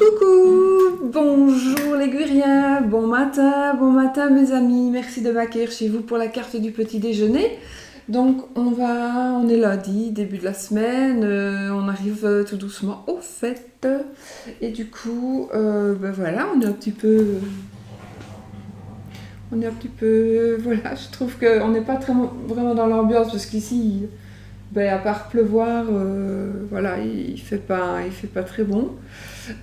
Coucou, bonjour les Guiriens, bon matin mes amis, merci de m'accueillir chez vous pour la carte du petit déjeuner. Donc on est lundi, début de la semaine, on arrive tout doucement aux fêtes et du coup, voilà, on est un petit peu, voilà, je trouve qu'on n'est pas vraiment dans l'ambiance parce qu'ici, à part pleuvoir, voilà, il fait pas très bon.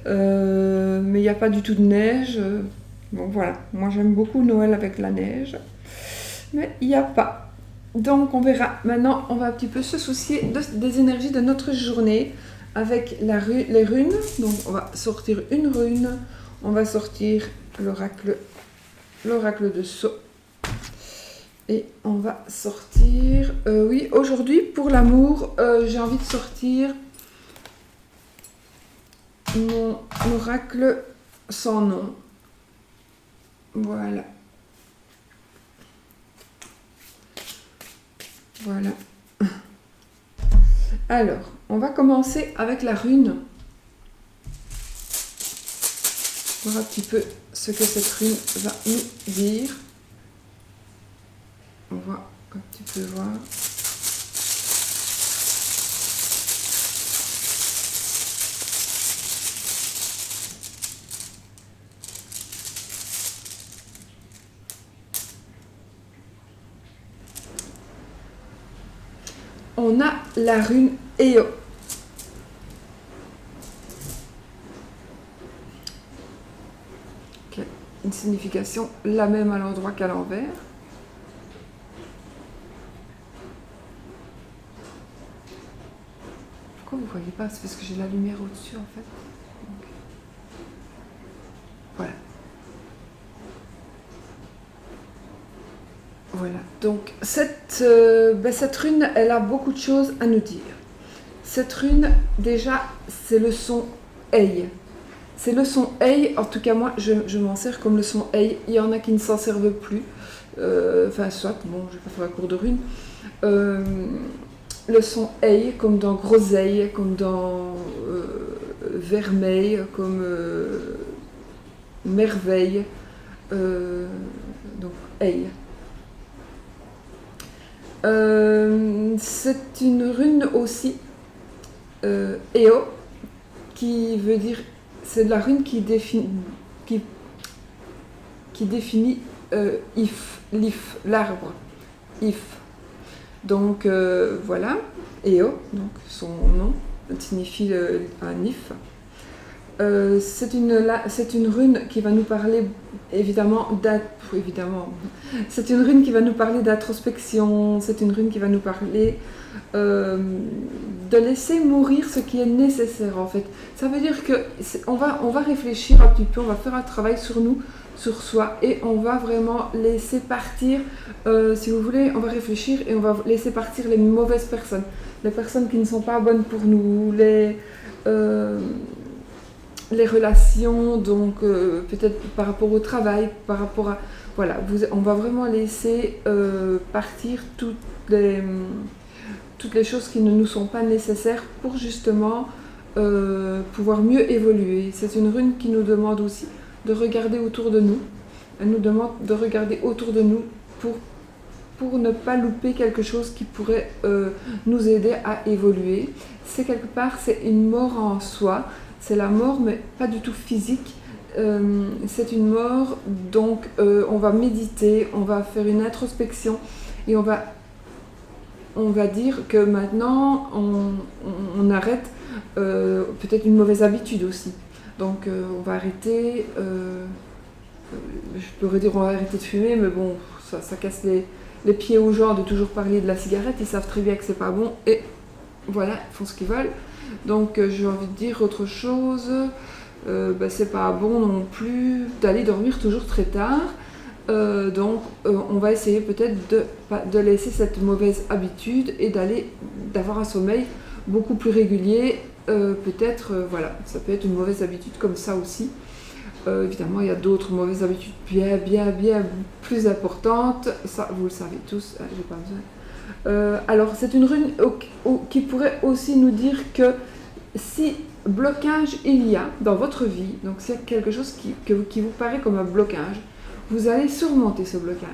Mais il n'y a pas du tout de neige. Bon voilà, moi j'aime beaucoup Noël avec la neige. Mais il n'y a pas. Donc on verra. Maintenant, on va un petit peu se soucier des énergies de notre journée avec les runes. Donc on va sortir une rune. On va sortir l'oracle de Sceaux. Et on va sortir... oui, aujourd'hui, pour l'amour, j'ai envie de sortir mon oracle sans nom. Voilà. Voilà. Alors, on va commencer avec la rune. Voir un petit peu ce que cette rune va nous dire. On va un petit peu voir. On a la rune Eo. Okay. Une signification la même à l'endroit qu'à l'envers. Pourquoi vous ne voyez pas? C'est parce que j'ai la lumière au-dessus en fait. Donc, voilà. Voilà, donc cette rune, elle a beaucoup de choses à nous dire. Cette rune, déjà, c'est le son Ei. C'est le son Ei, en tout cas moi, je m'en sers comme le son Ei. Il y en a qui ne s'en servent plus. Soit, bon, je vais pas faire un cours de rune. Le son Ei, comme dans groseille, comme dans vermeil, comme merveille. Donc, Ei. C'est une rune aussi, Eo, qui veut dire, c'est de la rune qui définit l'if, l'arbre, if. Donc voilà, Eo, donc son nom signifie un if. C'est une rune qui va nous parler évidemment, c'est une rune qui va nous parler d'introspection, c'est une rune qui va nous parler de laisser mourir ce qui est nécessaire en fait. Ça veut dire que on va réfléchir un petit peu, on va faire un travail sur nous, sur soi et on va vraiment laisser partir, si vous voulez, on va réfléchir et on va laisser partir les mauvaises personnes, les personnes qui ne sont pas bonnes pour nous, les relations, donc peut-être par rapport au travail, par rapport à... Voilà, on va vraiment laisser partir toutes les choses qui ne nous sont pas nécessaires pour justement pouvoir mieux évoluer. C'est une rune qui nous demande aussi de regarder autour de nous. Elle nous demande de regarder autour de nous pour ne pas louper quelque chose qui pourrait nous aider à évoluer. C'est quelque part, c'est une mort en soi. C'est la mort, mais pas du tout physique. C'est une mort, donc on va méditer, on va faire une introspection et on va dire que maintenant on arrête peut-être une mauvaise habitude aussi. Donc on va arrêter, je pourrais dire on va arrêter de fumer, mais bon, ça casse les pieds aux gens de toujours parler de la cigarette, ils savent très bien que c'est pas bon et voilà, ils font ce qu'ils veulent. Donc j'ai envie de dire autre chose, c'est pas bon non plus d'aller dormir toujours très tard, donc on va essayer peut-être de laisser cette mauvaise habitude et d'avoir un sommeil beaucoup plus régulier, peut-être, voilà, ça peut être une mauvaise habitude comme ça aussi. Évidemment, il y a d'autres mauvaises habitudes bien plus importantes, ça vous le savez tous, j'ai pas besoin. Alors c'est une rune qui pourrait aussi nous dire que si blocage il y a dans votre vie, donc c'est quelque chose qui vous paraît comme un blocage, vous allez surmonter ce blocage.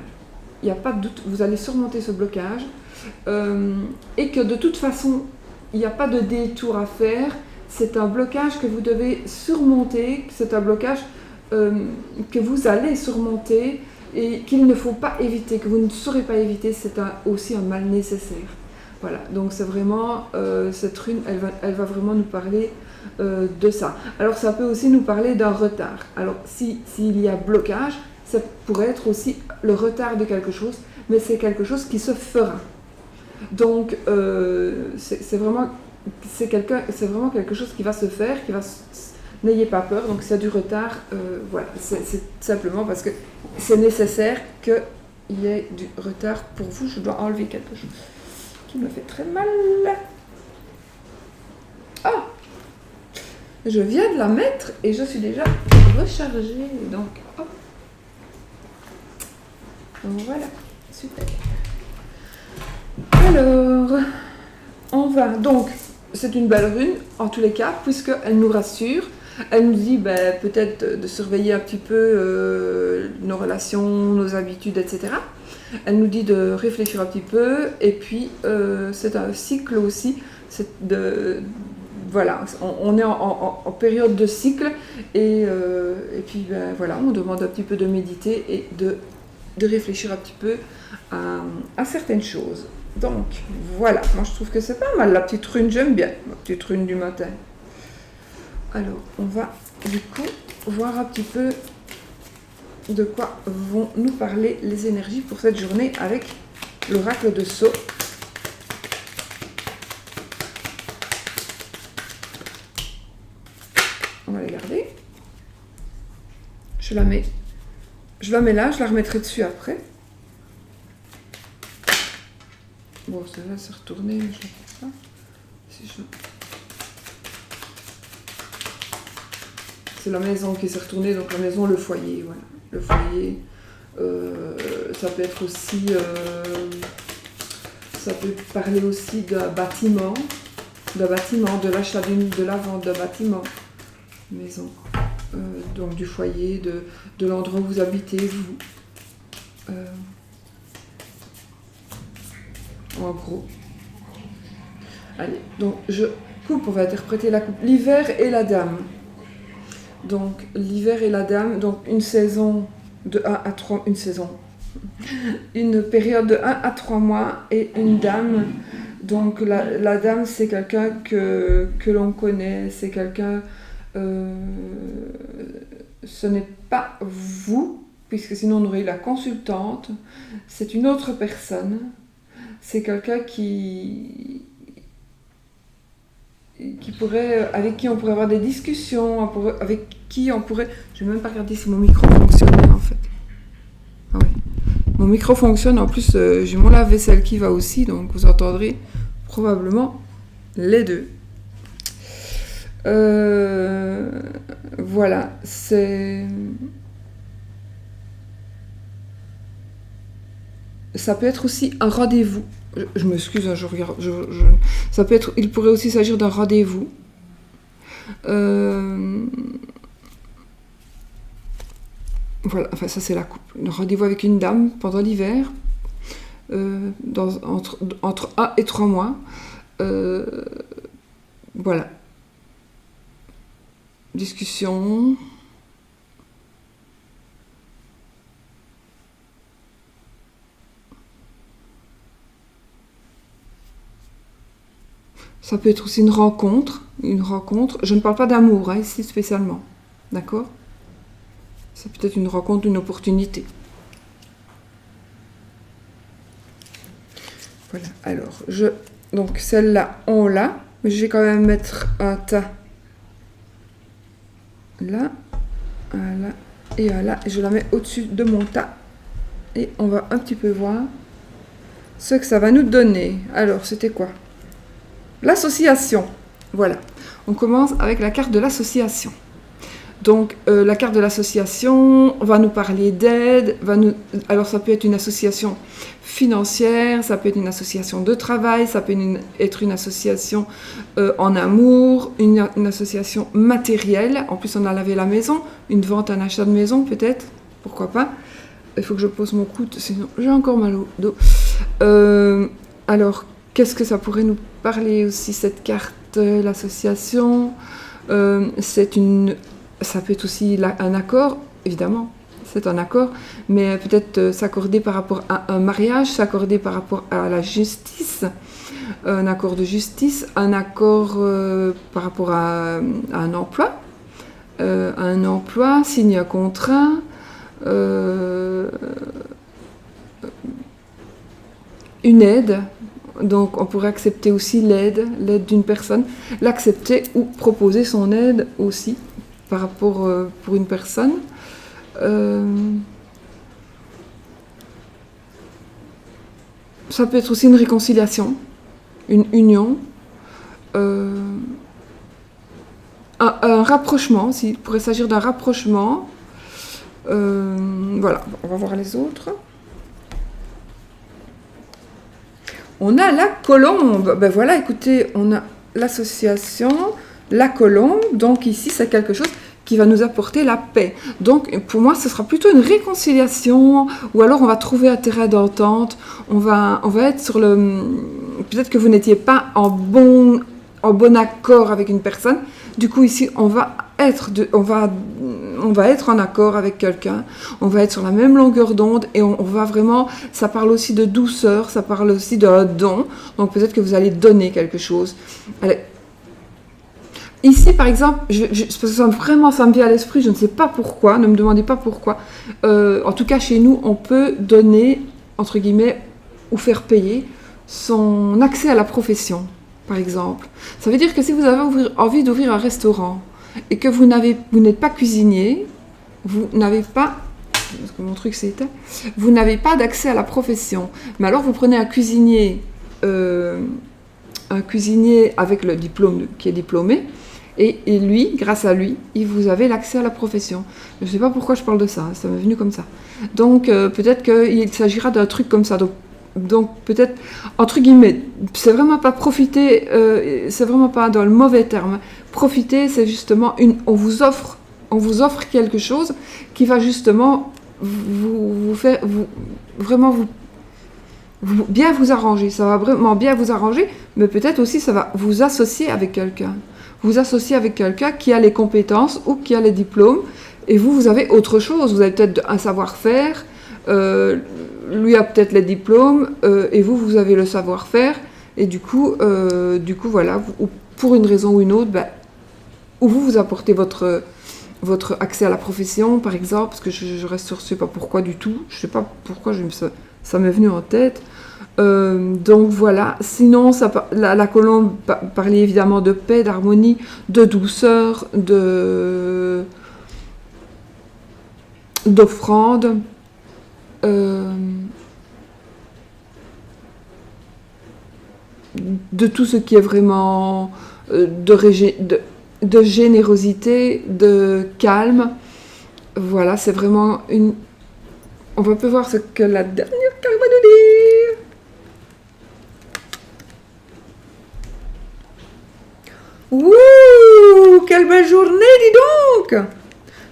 Il n'y a pas de doute, vous allez surmonter ce blocage et que de toute façon, il n'y a pas de détour à faire. C'est un blocage que vous devez surmonter, c'est un blocage que vous allez surmonter et qu'il ne faut pas éviter, que vous ne saurez pas éviter, c'est aussi un mal nécessaire. Voilà, donc c'est vraiment, cette rune, elle va vraiment nous parler de ça. Alors ça peut aussi nous parler d'un retard. Alors s'il y a blocage, ça pourrait être aussi le retard de quelque chose, mais c'est quelque chose qui se fera. Donc c'est vraiment quelque chose qui va se faire, n'ayez pas peur, donc c'est du retard, voilà, c'est simplement parce que c'est nécessaire qu'il y ait du retard pour vous. Je dois enlever quelque chose qui me fait très mal. Ah, je viens de la mettre et je suis déjà rechargée, donc hop. Donc voilà, super. Alors, on va donc, c'est une belle rune en tous les cas, puisqu'elle nous rassure. Elle nous dit peut-être de surveiller un petit peu nos relations, nos habitudes, etc. Elle nous dit de réfléchir un petit peu, et puis c'est un cycle aussi. Voilà, on est en période de cycle, et puis voilà, on demande un petit peu de méditer et de réfléchir un petit peu à certaines choses. Donc voilà, moi je trouve que c'est pas mal la petite rune, j'aime bien la petite rune du matin. Alors on va du coup voir un petit peu de quoi vont nous parler les énergies pour cette journée avec l'oracle de Sceaux. On va les garder. Je la mets là, je la remettrai dessus après. Bon, celle-là s'est retournée, mais je ne sais pas. C'est la maison qui s'est retournée, donc la maison, le foyer, voilà. Le foyer, ça peut être aussi... ça peut parler aussi d'un bâtiment, de l'achat de la vente d'un bâtiment, maison. Donc du foyer, de l'endroit où vous habitez, vous. En gros. Allez, donc je coupe, on va interpréter la coupe. L'hiver et la dame. Donc l'hiver et la dame, donc une saison de 1 à 3, une saison. Une période de 1 à 3 mois et une dame. Donc la dame, c'est quelqu'un que l'on connaît, c'est quelqu'un... ce n'est pas vous, puisque sinon on aurait eu la consultante. C'est une autre personne. C'est quelqu'un avec qui on pourrait avoir des discussions, avec qui on pourrait... Je n'ai même pas regardé si mon micro fonctionnait en fait. Ah oui. Mon micro fonctionne, en plus j'ai mon lave-vaisselle qui va aussi, donc vous entendrez probablement les deux. Voilà, c'est... Ça peut être aussi un rendez-vous. Je m'excuse, je regarde. Ça peut être. Il pourrait aussi s'agir d'un rendez-vous. Voilà. Enfin, ça c'est la coupe. Un rendez-vous avec une dame pendant l'hiver, entre 1 et 3 mois. Voilà. Discussion. Ça peut être aussi une rencontre. Je ne parle pas d'amour, hein, ici spécialement. D'accord ? C'est peut-être une rencontre, une opportunité. Voilà. Alors, donc celle-là, on l'a. Mais je vais quand même mettre un tas. Là, là et là. Je la mets au-dessus de mon tas. Et on va un petit peu voir ce que ça va nous donner. Alors, c'était quoi ? L'association. Voilà. On commence avec la carte de l'association. Donc la carte de l'association va nous parler d'aide, alors ça peut être une association financière, ça peut être une association de travail, ça peut être une association en amour, une association matérielle. En plus on a lavé la maison, une vente, un achat de maison peut-être, pourquoi pas. Il faut que je pose mon coude, sinon j'ai encore mal au dos. Alors, qu'est-ce que ça pourrait nous parler aussi, cette carte, l'association ça peut être aussi un accord, évidemment, c'est un accord, mais peut-être s'accorder par rapport à un mariage, s'accorder par rapport à la justice, un accord de justice, un accord par rapport à un emploi, signer un contrat, une aide. Donc on pourrait accepter aussi l'aide d'une personne, l'accepter ou proposer son aide aussi par rapport pour une personne. Ça peut être aussi une réconciliation, une union, un rapprochement aussi. Il pourrait s'agir d'un rapprochement. Voilà, on va voir les autres. On a la colombe. Ben voilà, écoutez, on a l'association, la colombe. Donc ici, c'est quelque chose qui va nous apporter la paix. Donc pour moi, ce sera plutôt une réconciliation, ou alors on va trouver un terrain d'entente. On va être sur le... Peut-être que vous n'étiez pas en bon accord avec une personne. Du coup, ici, on va être en accord avec quelqu'un, on va être sur la même longueur d'onde et on va vraiment, ça parle aussi de douceur, ça parle aussi d'un don, donc peut-être que vous allez donner quelque chose. Allez. Ici, par exemple, parce que ça me vient à l'esprit, je ne sais pas pourquoi, ne me demandez pas pourquoi. En tout cas, chez nous, on peut donner, entre guillemets, ou faire payer son accès à la profession, par exemple. Ça veut dire que si vous avez envie d'ouvrir un restaurant, et que vous n'êtes pas cuisinier, vous n'avez pas, parce que mon truc c'est éteint, vous n'avez pas d'accès à la profession. Mais alors vous prenez un cuisinier avec le diplôme, qui est diplômé, et lui, grâce à lui, vous avez l'accès à la profession. Je ne sais pas pourquoi je parle de ça, ça m'est venu comme ça. Donc peut-être qu'il s'agira d'un truc comme ça. Donc peut-être, entre guillemets, c'est vraiment pas profiter, c'est vraiment pas dans le mauvais terme. Profiter, c'est justement on vous offre quelque chose qui va justement vous faire bien vous arranger. Ça va vraiment bien vous arranger, mais peut-être aussi ça va vous associer avec quelqu'un. Vous associer avec quelqu'un qui a les compétences ou qui a les diplômes, et vous avez autre chose. Vous avez peut-être un savoir-faire. Lui a peut-être les diplômes et vous avez le savoir-faire, et du coup voilà, pour une raison ou une autre, ou vous apportez votre accès à la profession, par exemple, parce que je reste sur, je sais pas pourquoi du tout, je sais pas pourquoi ça m'est venu en tête. Donc voilà, sinon la colombe parlait évidemment de paix, d'harmonie, de douceur, d'offrande. De tout ce qui est vraiment de générosité, de calme. Voilà, c'est vraiment une... On va peu voir ce que la dernière carte va nous dire. Ouh, quelle belle journée, dis donc!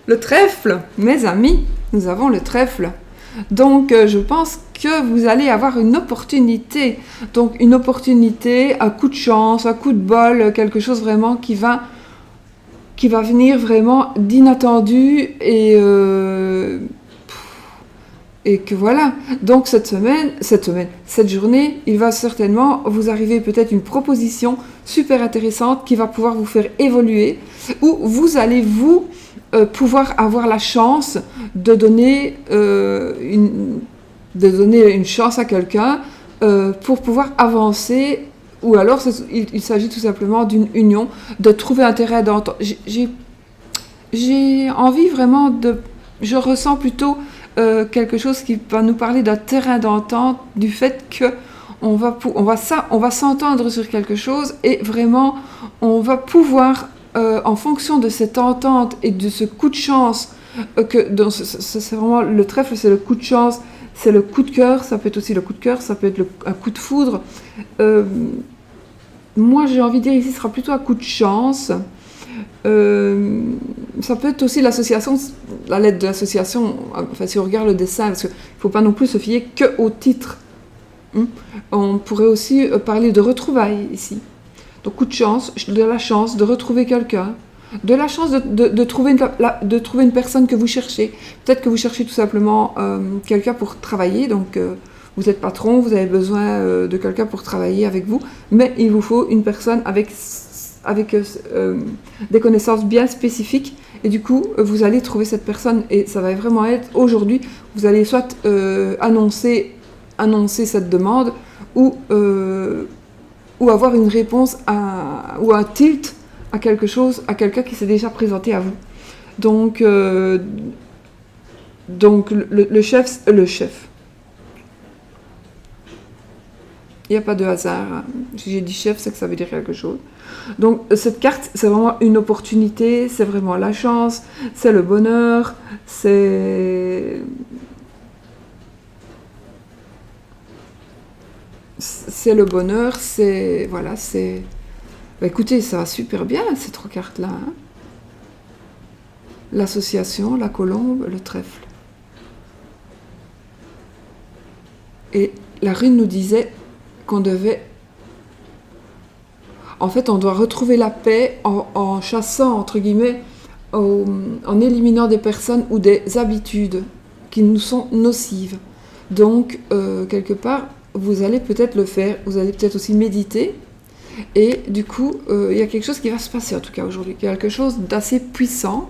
Le trèfle, mes amis, nous avons le trèfle. Donc, je pense que vous allez avoir une opportunité. Donc, une opportunité, un coup de chance, un coup de bol, quelque chose vraiment qui va venir vraiment d'inattendu et que voilà. Donc, cette journée, il va certainement vous arriver peut-être une proposition super intéressante qui va pouvoir vous faire évoluer, ou vous allez pouvoir avoir la chance de donner une chance à quelqu'un pour pouvoir avancer, ou alors il s'agit tout simplement d'une union, de trouver un terrain d'entente. J'ai envie vraiment je ressens plutôt quelque chose qui va nous parler d'un terrain d'entente, du fait que on va s'entendre sur quelque chose, et vraiment on va pouvoir en fonction de cette entente et de ce coup de chance, c'est vraiment le trèfle, c'est le coup de chance, c'est le coup de cœur, ça peut être aussi le coup de cœur, ça peut être un coup de foudre. Moi, j'ai envie de dire ici, ce sera plutôt un coup de chance. Ça peut être aussi l'association, la lettre de l'association, enfin si on regarde le dessin, parce qu'il ne faut pas non plus se fier qu'au titre. On pourrait aussi parler de retrouvailles ici. Donc coup de chance, de la chance de retrouver quelqu'un, de la chance de trouver une personne que vous cherchez. Peut-être que vous cherchez tout simplement quelqu'un pour travailler, donc vous êtes patron, vous avez besoin de quelqu'un pour travailler avec vous, mais il vous faut une personne avec des connaissances bien spécifiques, et du coup vous allez trouver cette personne, et ça va vraiment être aujourd'hui, vous allez soit annoncer cette demande, ou avoir une réponse ou un tilt à quelque chose, à quelqu'un qui s'est déjà présenté à vous. Donc le chef, il n'y a pas de hasard. Si j'ai dit chef, c'est que ça veut dire quelque chose. Donc cette carte, c'est vraiment une opportunité, c'est vraiment la chance, c'est le bonheur, c'est le bonheur, c'est... Voilà, c'est... Bah, écoutez, ça va super bien, ces trois cartes-là. Hein. L'association, la colombe, le trèfle. Et la rune nous disait qu'on devait... En fait, on doit retrouver la paix en chassant, entre guillemets, en éliminant des personnes ou des habitudes qui nous sont nocives. Donc, quelque part, vous allez peut-être le faire, vous allez peut-être aussi méditer, et du coup, il y a quelque chose qui va se passer, en tout cas aujourd'hui, quelque chose d'assez puissant.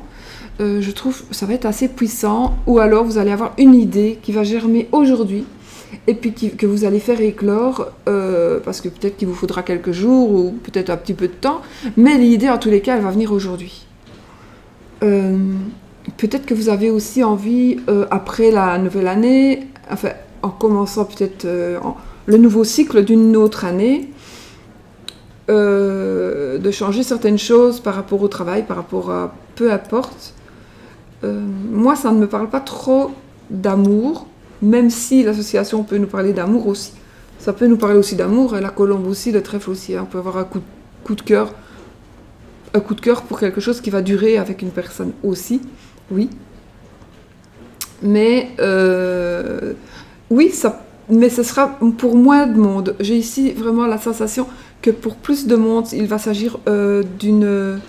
Je trouve ça va être assez puissant, ou alors vous allez avoir une idée qui va germer aujourd'hui, et puis que vous allez faire éclore, parce que peut-être qu'il vous faudra quelques jours, ou peut-être un petit peu de temps, mais l'idée, en tous les cas, elle va venir aujourd'hui. Peut-être que vous avez aussi envie, après la nouvelle année, enfin, en commençant peut-être le nouveau cycle d'une autre année, de changer certaines choses par rapport au travail, par rapport à peu importe. Moi, ça ne me parle pas trop d'amour, même si l'association peut nous parler d'amour aussi. Ça peut nous parler aussi d'amour, et la colombe aussi, le trèfle aussi. On peut avoir un coup de cœur pour quelque chose qui va durer avec une personne aussi, oui. Mais oui, mais ce sera pour moins de monde. J'ai ici vraiment la sensation que pour plus de monde, il va s'agir d'une...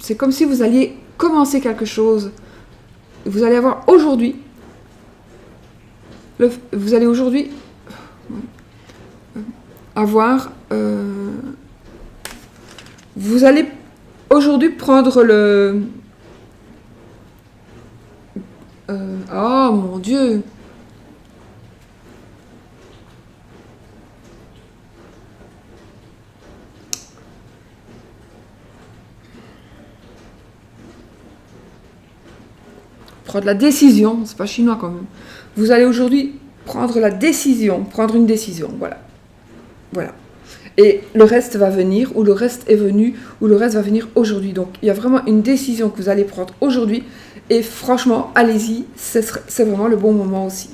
c'est comme si vous alliez commencer quelque chose. Vous allez avoir aujourd'hui... vous allez aujourd'hui avoir... vous allez aujourd'hui prendre le... oh mon Dieu! Prendre la décision, c'est pas chinois quand même. Vous allez aujourd'hui prendre une décision, voilà. Voilà. Et le reste va venir, ou le reste est venu, ou le reste va venir aujourd'hui. Donc il y a vraiment une décision que vous allez prendre aujourd'hui, et franchement, allez-y, c'est vraiment le bon moment aussi.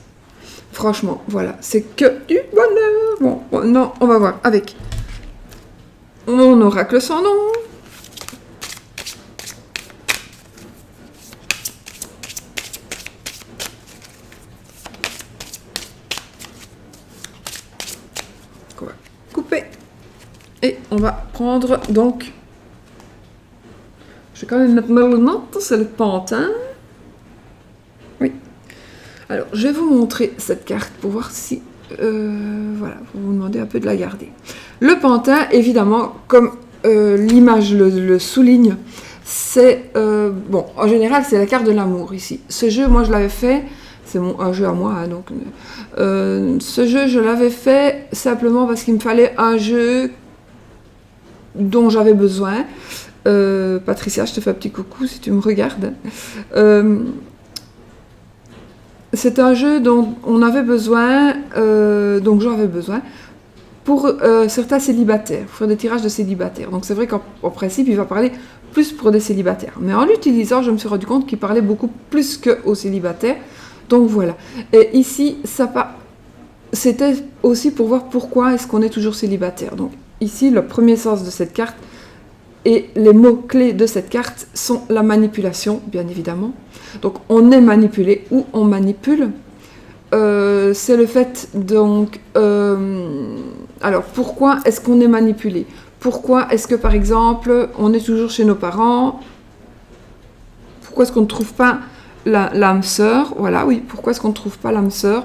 Franchement, voilà, c'est que du bonheur. Bon, non, on va voir avec mon oracle sans nom. On va couper. Et on va prendre donc... Je vais quand même mettre ma note, c'est le pantin. Oui. Alors, je vais vous montrer cette carte pour voir si... voilà, pour vous demander un peu de la garder. Le pantin, évidemment, comme l'image le souligne, c'est... bon, en général, c'est la carte de l'amour, ici. Ce jeu, moi, je l'avais fait... C'est un jeu à moi, hein, donc... ce jeu, je l'avais fait simplement parce qu'il me fallait un jeu dont j'avais besoin. Patricia, je te fais un petit coucou si tu me regardes. C'est un jeu dont on avait besoin, donc j'en avais besoin, pour certains célibataires, pour faire des tirages de célibataires. Donc c'est vrai qu'en principe, il va parler plus pour des célibataires. Mais en l'utilisant, je me suis rendu compte qu'il parlait beaucoup plus qu'aux célibataires. Donc voilà. Et ici, c'était aussi pour voir pourquoi est-ce qu'on est toujours célibataire. Donc ici, le premier sens de cette carte et les mots-clés de cette carte sont la manipulation, bien évidemment. Donc on est manipulé ou on manipule. C'est le fait, donc... alors, pourquoi est-ce qu'on est manipulé? Pourquoi est-ce que, par exemple, on est toujours chez nos parents? Pourquoi est-ce qu'on ne trouve pas l'âme sœur? Voilà, oui, pourquoi est-ce qu'on ne trouve pas l'âme sœur?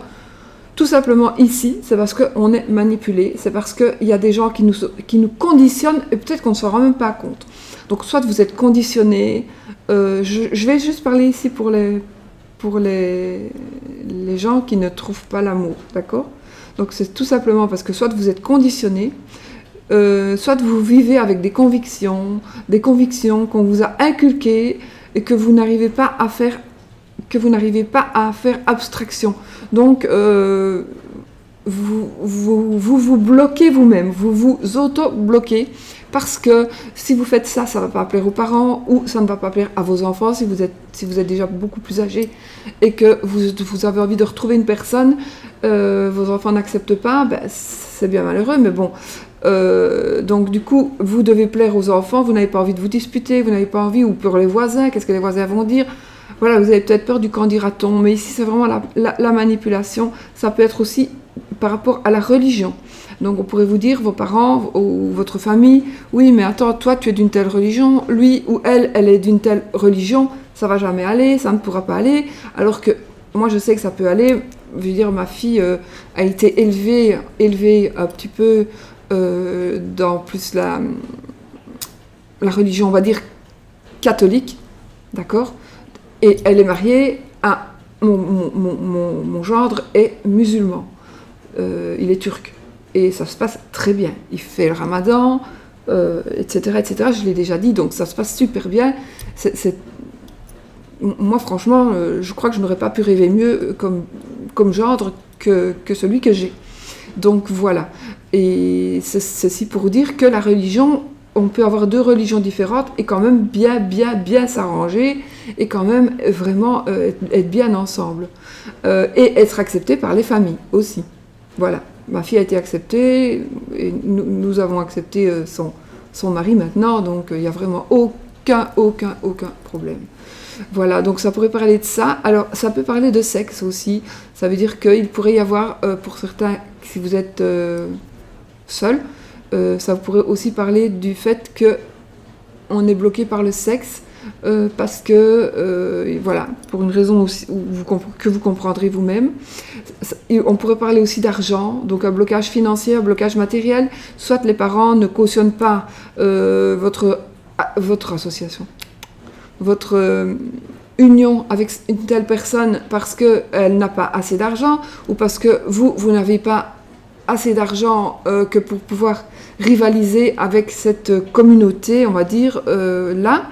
Tout simplement ici, c'est parce qu'on est manipulé, c'est parce qu'il y a des gens qui nous conditionnent et peut-être qu'on ne s'en rend même pas compte. Donc, soit vous êtes conditionné, je vais juste parler ici pour les gens qui ne trouvent pas l'amour, d'accord? Donc c'est tout simplement parce que soit vous êtes conditionné, soit vous vivez avec des convictions qu'on vous a inculquées et que vous n'arrivez pas à faire abstraction. Donc vous bloquez vous-même, vous vous auto-bloquez. Parce que si vous faites ça, ça ne va pas plaire aux parents ou ça ne va pas plaire à vos enfants si vous êtes déjà beaucoup plus âgé et que vous avez envie de retrouver une personne, vos enfants n'acceptent pas, ben, c'est bien malheureux, mais bon. Donc du coup, vous devez plaire aux enfants, vous n'avez pas envie de vous disputer, vous n'avez pas envie, ou pour les voisins, qu'est-ce que les voisins vont dire? Voilà, vous avez peut-être peur du qu'en dira-t-on, mais ici c'est vraiment la manipulation. Ça peut être aussi par rapport à la religion. Donc on pourrait vous dire, vos parents ou votre famille, oui mais attends, toi tu es d'une telle religion, lui ou elle est d'une telle religion, ça va jamais aller, ça ne pourra pas aller, alors que moi je sais que ça peut aller. Je veux dire, ma fille a été élevée un petit peu dans plus la religion, on va dire, catholique, d'accord? Et elle est mariée à... Mon gendre est musulman, il est turc. Et ça se passe très bien. Il fait le ramadan, etc., etc. Je l'ai déjà dit, donc ça se passe super bien. Moi, franchement, je crois que je n'aurais pas pu rêver mieux comme gendre que celui que j'ai. Donc voilà. Et ceci pour dire que la religion, on peut avoir deux religions différentes et quand même bien s'arranger et quand même vraiment être bien ensemble. Et être accepté par les familles aussi. Voilà. Ma fille a été acceptée, et nous avons accepté son mari maintenant, donc il n'y a vraiment aucun problème. Voilà, donc ça pourrait parler de ça. Alors, ça peut parler de sexe aussi. Ça veut dire qu'il pourrait y avoir, pour certains, si vous êtes seul, ça pourrait aussi parler du fait qu'on est bloqué par le sexe, parce que, voilà, pour une raison aussi, que vous comprendrez vous-même. On pourrait parler aussi d'argent, donc un blocage financier, un blocage matériel. Soit les parents ne cautionnent pas votre association, votre union avec une telle personne parce qu'elle n'a pas assez d'argent ou parce que vous n'avez pas assez d'argent que pour pouvoir rivaliser avec cette communauté, on va dire, là.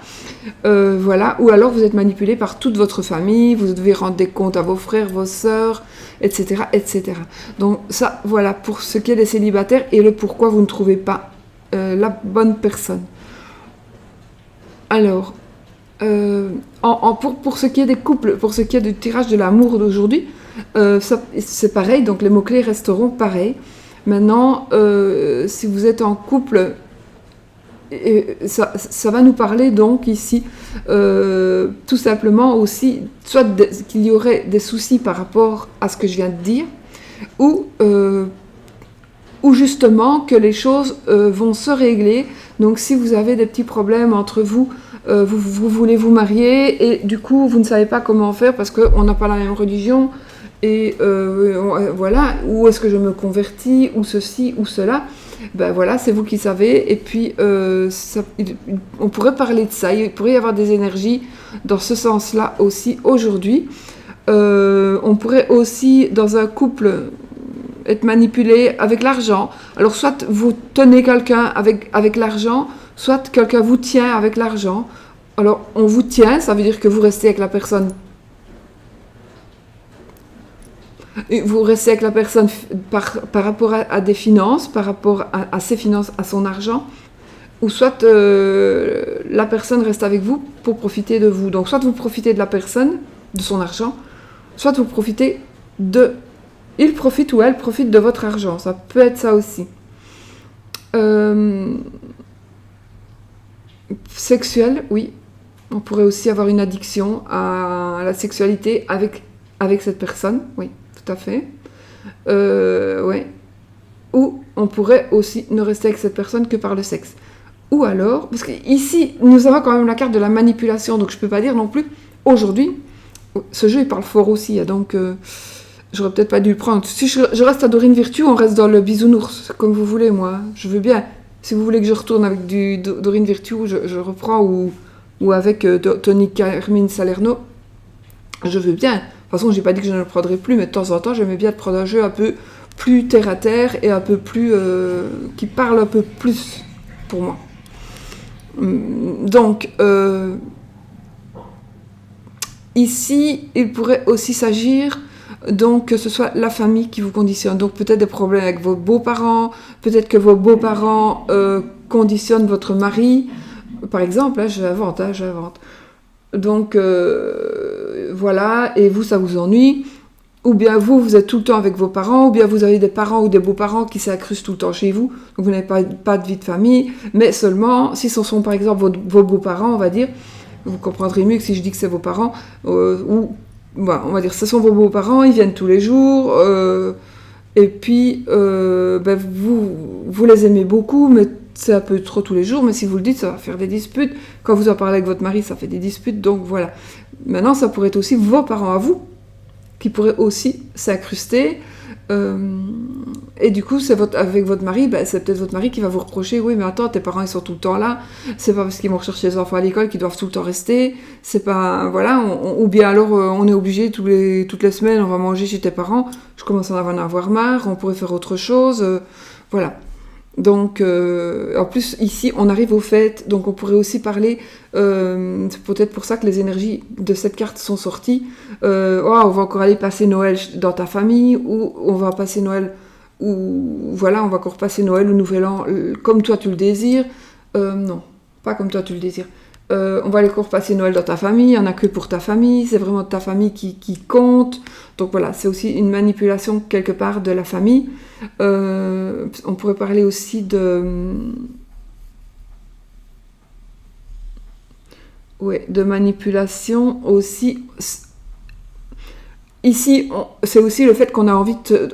Voilà, ou alors vous êtes manipulé par toute votre famille, vous devez rendre des comptes à vos frères, vos sœurs, etc., etc. Donc ça, voilà, pour ce qui est des célibataires et le pourquoi vous ne trouvez pas la bonne personne. Alors, pour ce qui est des couples, pour ce qui est du tirage de l'amour d'aujourd'hui, c'est pareil, donc les mots-clés resteront pareils. Maintenant, si vous êtes en couple, ça va nous parler donc ici tout simplement aussi soit qu'il y aurait des soucis par rapport à ce que je viens de dire ou justement que les choses vont se régler. Donc si vous avez des petits problèmes entre vous, vous voulez vous marier et du coup vous ne savez pas comment faire parce qu'on n'a pas la même religion et voilà, où est-ce que je me convertis ou ceci ou cela. Ben voilà, c'est vous qui savez, et puis on pourrait parler de ça, il pourrait y avoir des énergies dans ce sens-là aussi aujourd'hui. On pourrait aussi, dans un couple, être manipulé avec l'argent. Alors soit vous tenez quelqu'un avec l'argent, soit quelqu'un vous tient avec l'argent. Alors on vous tient, ça veut dire que vous restez avec la personne Et vous restez avec la personne par rapport à des finances, par rapport à ses finances, à son argent, ou soit la personne reste avec vous pour profiter de vous. Donc soit vous profitez de la personne, de son argent, soit vous profitez il profite ou elle profite de votre argent. Ça peut être ça aussi. Sexuel, oui. On pourrait aussi avoir une addiction à la sexualité avec cette personne, oui, tout à fait. Ouais. Ou on pourrait aussi ne rester avec cette personne que par le sexe. Ou alors, parce qu'ici, nous avons quand même la carte de la manipulation, donc je ne peux pas dire non plus, aujourd'hui, ce jeu il parle fort aussi, donc j'aurais peut-être pas dû le prendre. Si je reste à Dorine Virtue, on reste dans le bisounours, comme vous voulez, moi, je veux bien. Si vous voulez que je retourne avec du Dorine Virtue, je reprends, ou avec Tony Carmine Salerno, je veux bien. De toute façon, j'ai pas dit que je ne le prendrais plus, mais de temps en temps, j'aimais bien prendre un jeu un peu plus terre à terre et un peu plus qui parle un peu plus pour moi. Donc ici, il pourrait aussi s'agir donc que ce soit la famille qui vous conditionne. Donc peut-être des problèmes avec vos beaux-parents, peut-être que vos beaux-parents conditionnent votre mari. Par exemple, là, j'invente. Donc voilà, et vous, ça vous ennuie. Ou bien vous êtes tout le temps avec vos parents, ou bien vous avez des parents ou des beaux-parents qui s'incrustent tout le temps chez vous, donc vous n'avez pas de vie de famille, mais seulement, si ce sont par exemple vos beaux-parents, on va dire, vous comprendrez mieux que si je dis que c'est vos parents, ou bah, on va dire ce sont vos beaux-parents, ils viennent tous les jours, et puis ben, vous les aimez beaucoup, mais c'est un peu trop tous les jours, mais si vous le dites, ça va faire des disputes. Quand vous en parlez avec votre mari, ça fait des disputes, donc voilà. Maintenant, ça pourrait être aussi vos parents à vous, qui pourraient aussi s'incruster. Et du coup, avec votre mari, ben, c'est peut-être votre mari qui va vous reprocher, oui, mais attends, tes parents, ils sont tout le temps là, c'est pas parce qu'ils vont rechercher les enfants à l'école qu'ils doivent tout le temps rester, c'est pas, voilà, ou bien alors, on est obligé toutes les semaines, on va manger chez tes parents, je commence à en avoir marre, on pourrait faire autre chose, voilà. Donc, en plus, ici, on arrive aux fêtes, donc on pourrait aussi parler, c'est peut-être pour ça que les énergies de cette carte sont sorties, on va encore aller passer Noël dans ta famille, ou on va passer Noël, ou voilà, on va encore passer Noël ou Nouvel An, comme toi tu le désires, non, pas comme toi tu le désires, on va aller encore passer Noël dans ta famille, il n'y en a que pour ta famille, c'est vraiment ta famille qui compte, donc voilà, c'est aussi une manipulation quelque part de la famille. On pourrait parler aussi de manipulation aussi. Ici, c'est aussi le fait qu'on a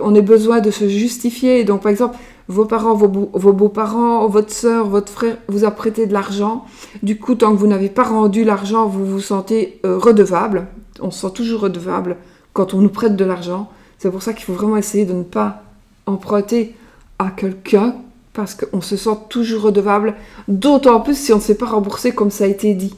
on ait besoin de se justifier. Donc, par exemple, vos parents, vos beaux-parents, votre sœur, votre frère vous a prêté de l'argent. Du coup, tant que vous n'avez pas rendu l'argent, vous vous sentez redevable. On se sent toujours redevable quand on nous prête de l'argent. C'est pour ça qu'il faut vraiment essayer de ne pas emprunter à quelqu'un, parce qu'on se sent toujours redevable, d'autant plus si on ne s'est pas remboursé comme ça a été dit.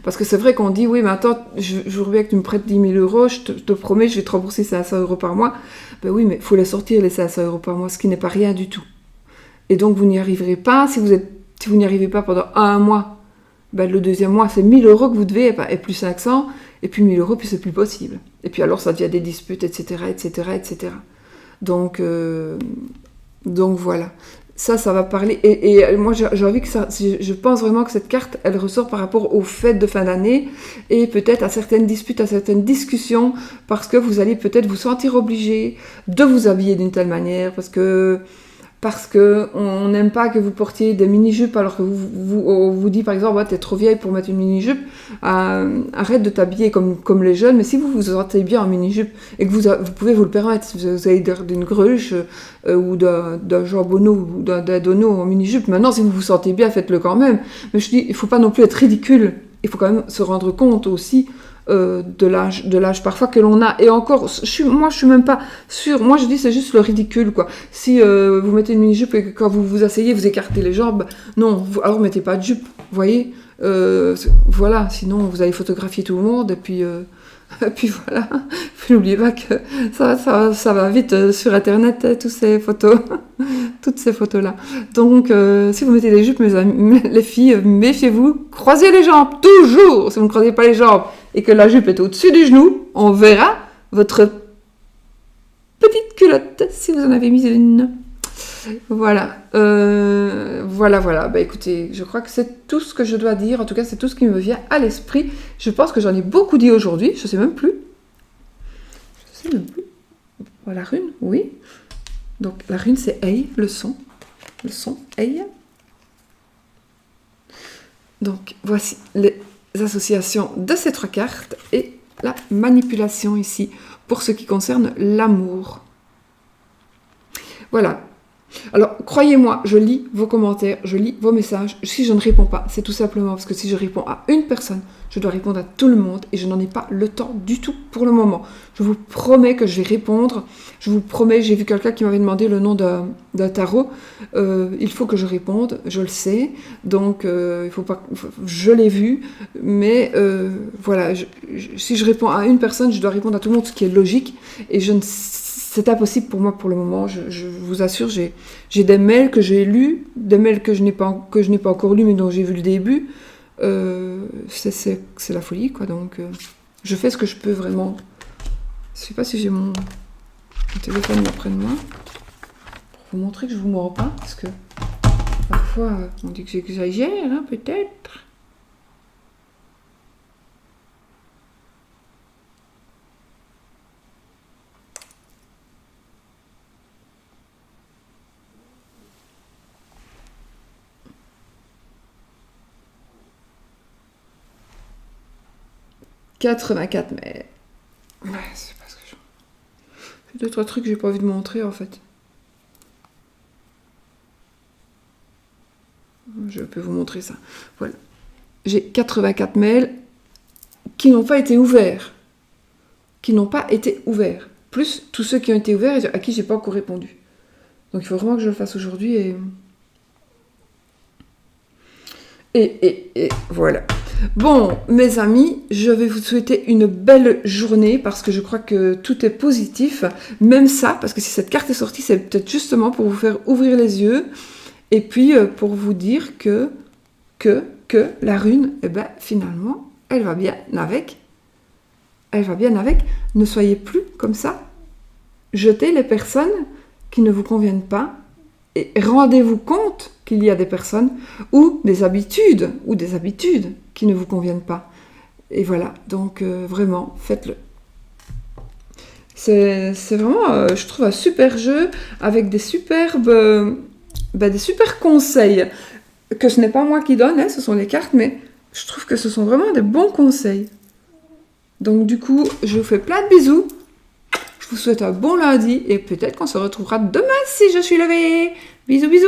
Parce que c'est vrai qu'on dit, oui, mais attends, je veux bien que tu me prêtes 10 000 euros, je te promets, je vais te rembourser 500 euros par mois. Ben oui, mais il faut les sortir, les 500 euros par mois, ce qui n'est pas rien du tout. Et donc, vous n'y arriverez pas. Si vous n'y arrivez pas pendant un mois, ben le deuxième mois, c'est 1 000 euros que vous devez, et plus 500, et puis 1 000 euros, puis c'est plus possible. Et puis alors, ça devient des disputes, etc., etc., etc. Donc voilà. Ça va parler. Et moi, j'ai envie que ça. Je pense vraiment que cette carte, elle ressort par rapport aux fêtes de fin d'année et peut-être à certaines disputes, à certaines discussions, parce que vous allez peut-être vous sentir obligé de vous habiller d'une telle manière, parce que on n'aime pas que vous portiez des mini-jupes alors que on vous dit par exemple, t'es trop vieille pour mettre une mini-jupe, arrête de t'habiller comme les jeunes, mais si vous vous sentez bien en mini-jupe et que vous pouvez vous le permettre, si vous avez d'une greluche ou d'un jambonneau ou d'un dono en mini-jupe, maintenant si vous vous sentez bien, faites-le quand même. Mais je dis, il faut pas non plus être ridicule, il faut quand même se rendre compte aussi de l'âge parfois que l'on a, et encore moi je suis même pas sûre, moi je dis c'est juste le ridicule quoi. Si vous mettez une mini-jupe et que quand vous vous asseyez vous écartez les jambes, non, alors mettez pas de jupe, vous voyez, voilà, sinon vous allez photographier tout le monde et puis voilà, puis n'oubliez pas que ça va vite sur internet, toutes ces photos là. Donc si vous mettez des jupes, mes amis, les filles, méfiez-vous, croisez les jambes toujours. Si vous ne croisez pas les jambes et que la jupe est au-dessus du genou, on verra votre petite culotte, si vous en avez mis une. Voilà. Voilà. Bah écoutez, je crois que c'est tout ce que je dois dire. En tout cas, c'est tout ce qui me vient à l'esprit. Je pense que j'en ai beaucoup dit aujourd'hui. Je sais même plus. Voilà, la rune, oui. Donc la rune, c'est Ei, le son. Le son, Ei. Donc voici les associations de ces 3 cartes et la manipulation ici pour ce qui concerne l'amour. Voilà. Alors, croyez-moi, je lis vos commentaires, je lis vos messages. Si je ne réponds pas, c'est tout simplement parce que si je réponds à une personne, je dois répondre à tout le monde et je n'en ai pas le temps du tout pour le moment. Je vous promets que je vais répondre. Je vous promets, j'ai vu quelqu'un qui m'avait demandé le nom d'un tarot. Il faut que je réponde, je le sais. Donc, il faut pas, je l'ai vu. Mais voilà, si je réponds à une personne, je dois répondre à tout le monde, ce qui est logique. Et c'est impossible pour moi pour le moment, je vous assure, j'ai des mails que j'ai lus, des mails que je n'ai pas encore lus, mais dont j'ai vu le début. C'est la folie, quoi. Donc, je fais ce que je peux, vraiment. Je ne sais pas si j'ai mon téléphone là près de moi, pour vous montrer que je ne vous mens pas, parce que parfois, on dit que j'exagère, hein, peut-être. « 84, mais... Ouais, c'est parce que c'est 2-3 trucs que j'ai pas envie de montrer, en fait. Je peux vous montrer ça. Voilà. J'ai 84 mails qui n'ont pas été ouverts. Plus tous ceux qui ont été ouverts et à qui j'ai pas encore répondu. Donc il faut vraiment que je le fasse aujourd'hui et voilà. Bon, mes amis, je vais vous souhaiter une belle journée parce que je crois que tout est positif. Même ça, parce que si cette carte est sortie, c'est peut-être justement pour vous faire ouvrir les yeux et puis pour vous dire que la rune, eh ben, finalement, elle va bien avec. Elle va bien avec. Ne soyez plus comme ça. Jetez les personnes qui ne vous conviennent pas et rendez-vous compte qu'il y a des personnes ou des habitudes qui ne vous conviennent pas. Et voilà, donc vraiment, faites-le. C'est vraiment, je trouve, un super jeu avec des super conseils que ce n'est pas moi qui donne, hein, ce sont les cartes, mais je trouve que ce sont vraiment des bons conseils. Donc du coup, je vous fais plein de bisous. Je vous souhaite un bon lundi et peut-être qu'on se retrouvera demain si je suis levée. Bisous, bisous.